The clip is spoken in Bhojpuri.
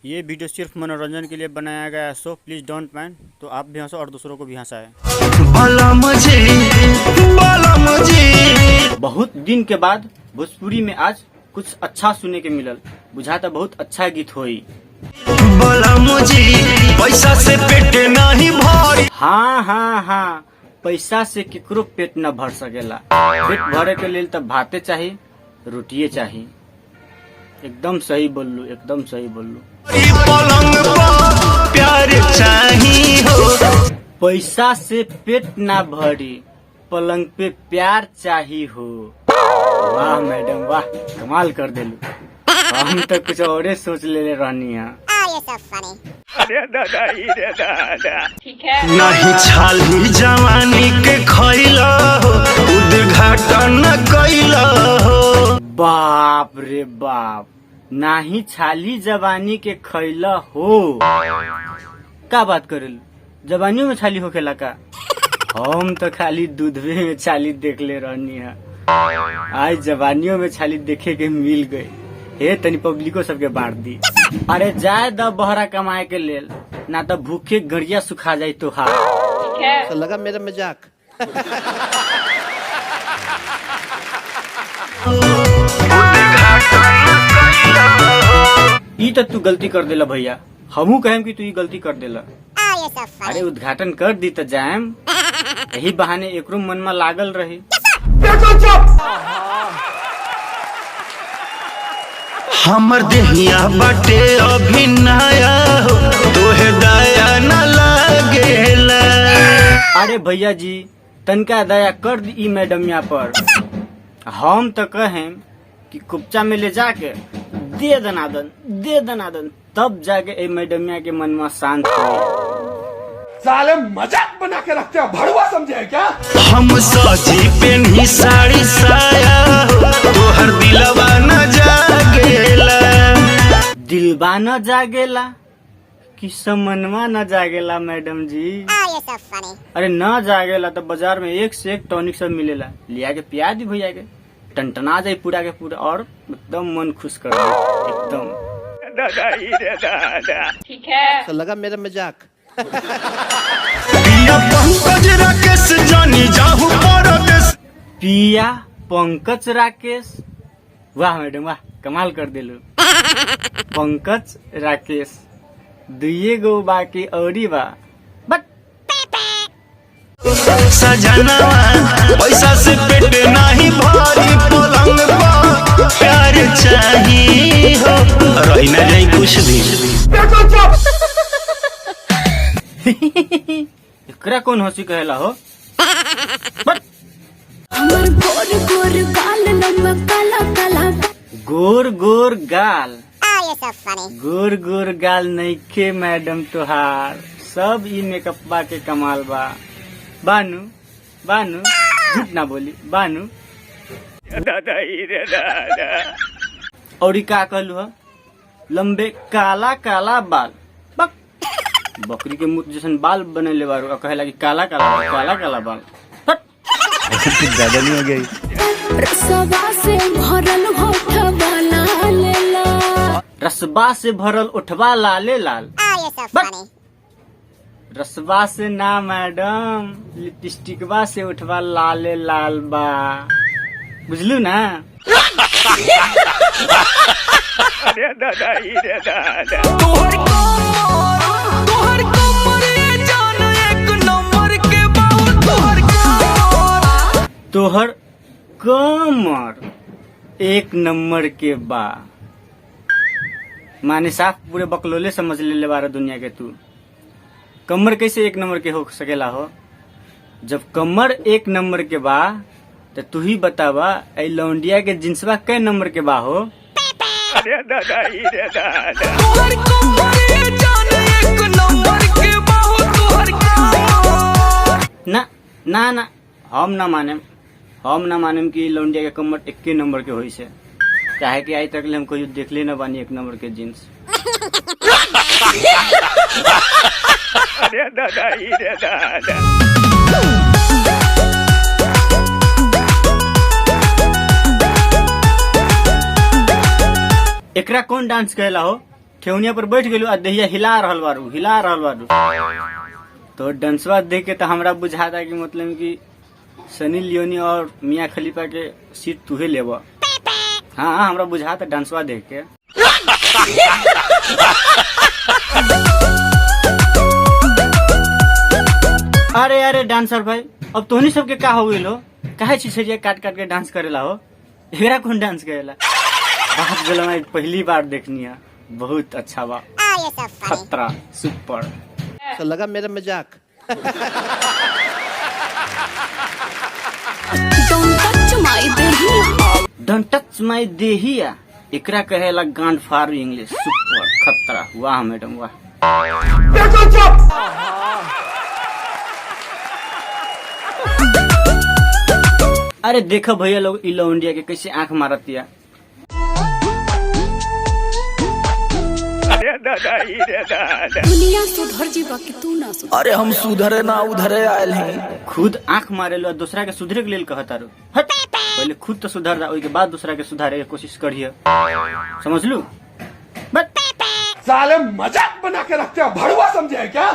ये वीडियो सिर्फ मनोरंजन के लिए बनाया गया है, सो प्लीज़ डोंट माइंड। तो आप भी हंसो और दूसरों को भी हंसाएं। बहुत दिन के बाद भोजपुरी में आज कुछ अच्छा सुनने के मिलल, बुझाता बहुत अच्छा गीत होई। पैसा से पेट नहीं भरी। हाँ, पैसा से केकरो पेट न भर सकेला। पेट भरे के लिए तब भाते चाहिए, रोटिए चाहिए। एकदम सही बोलू, एकदम सही बोलू। पलंग पर प्यार चाहिए हो। पैसा से पेट ना भरी, पलंग पे प्यार चाहिए हो। वाह मैडम वाह, कमाल कर देलू। हम तो कुछ और सोच ले रहनी है। अरे दादा ठीक है। नहीं छाली जवानी के खैला हो, उद्घाटन कैला हो। बाप रे बाप, नाही छाली जवानी के खैला हो। का बात करेलू, जवानियों में छाली होखेला का? हम तो खाली दूधवे में छाली देख ले रहनी है। आज जवानियों में छाली देखे के मिल गई। हे तनी पब्लिको सबके बांट दी। अरे जाए द बहरा कमाए के लेल, ना तो भूखे गड़िया सुखा जाये तो हाँ। तो लगा मेरा मजाक। ई तो तू गलती कर देला भैया, हमू कहेम कि तू ई गलती कर देला। अरे उद्घाटन कर दी तो जाएम, यही बहाने एकरो मन में लागल रही। हमर देहिया बाटे अभी नया हो, तोहे दया न लागेला। अरे भैया जी, तनका दया कर दी ई मैडमिया पर। हम तो कहें कि कुपचा में ले जाके दे दनादन, तब जाके ए मैडमिया के मन में शांत हो। साले मजाक बना के रखते हो, भड़वा समझे क्या? हम सजी पेन्ही साड़ी साया हो, तोहर दिलवा न जागेला। दिलबा न जागेला कि समनवा न जागेला मैडम जी? अरे न जागेला तो बाजार में एक से एक टॉनिक सब मिलेला, लिया के पिया दी भैया के, टनटना जाए पूरा के पूरा और एकदम मन खुश कर दे एकदम। दादा ठीक है। तो लगा मेरा मजाक। पिया पंकज राकेश जानी जाहू परदेश। पिया पंकज राकेश, वाह मैडम वाह, कमाल कर दिलू। पंकज राकेश दुए गो बाकी औरी बा, बट सजनवा पैसा से पेट नहीं भरी, पलंग पर प्यार चाहिए हो। रही न जाई कुछ भी। एकरा कौन हंसी कहेला हो? गोर गोर गाल नइखे मैडम तोहार, सब ई मेकअपबा के कमाल बा। बानू झूठ ना बोली, बानू। और ई का कहलू हो? लंबे काला बाल, बकरी के मुंह जैसन बाल बनेले बारू, कहेला कि काला बाल। ज्यादा नहीं हो गई। रसबा से भरल उठवा लाले लाल। रसबा से ना मैडम, लिपस्टिकवा से उठवा लाले लाल बा, बुझलू ना? अरे दादा तोहर कमर एक नंबर के बा, माने साफ पूरे बकलोले समझ ले बारा दुनिया के तू। कमर कैसे एक नंबर के हो सकेला हो? जब कमर एक नंबर के बा तो तू ही बतावा, ए लौंडिया के जिंसवा कै नंबर के बा हो? अरे दादा ना हम ना मानेम कि लौंडिया के कमर एक नंबर के होई से, चाहे कि आज तक हम कोई देखले न बानी एक नंबर के जींस। अरे दादा एकरा कौन डांस कहला हो? ठेहुनिया पर बैठ गेलू आ देहिया हिला रहल बारू तो डांसवा देख के तो हमरा बुझाता कि मतलब कि सनी लियोनी और मियां खलीफा के सीट तूहे लेब। हाँ हमरा बुझाता डांसवा देख के। अरे अरे डांसर भाई, अब तोहनी सबके का हो गइल हो? काहे छिछरिया काट काट के डांस करेला हो? एकरा कौन डांस करेला? बात बोला मैं पहली बार देखनी है, बहुत अच्छा बा, खतरा सुपर। तो लगा मेरा मजाक। डोंट टच माय देहिया, एकरा कहेला गांड फार इंग्लिश। सुपर खतरा, वाह मैडम वाह। अरे देखो भैया लोग इ लौंडिया के कैसे आंख मारतिया। दुनिया सुधर जीवा कि तू ना सुधर। अरे हम सुधरे ना उधरे आयल हैं। खुद आंख मारे लो, दूसरा के सुधरे के लिए कहता रो। हट, पहले खुद तो सुधर जा, उसके बाद दूसरा के सुधारे के कोशिश करिए, समझ लू? साले मजाक बना के रखते हो, भड़ुआ समझे क्या?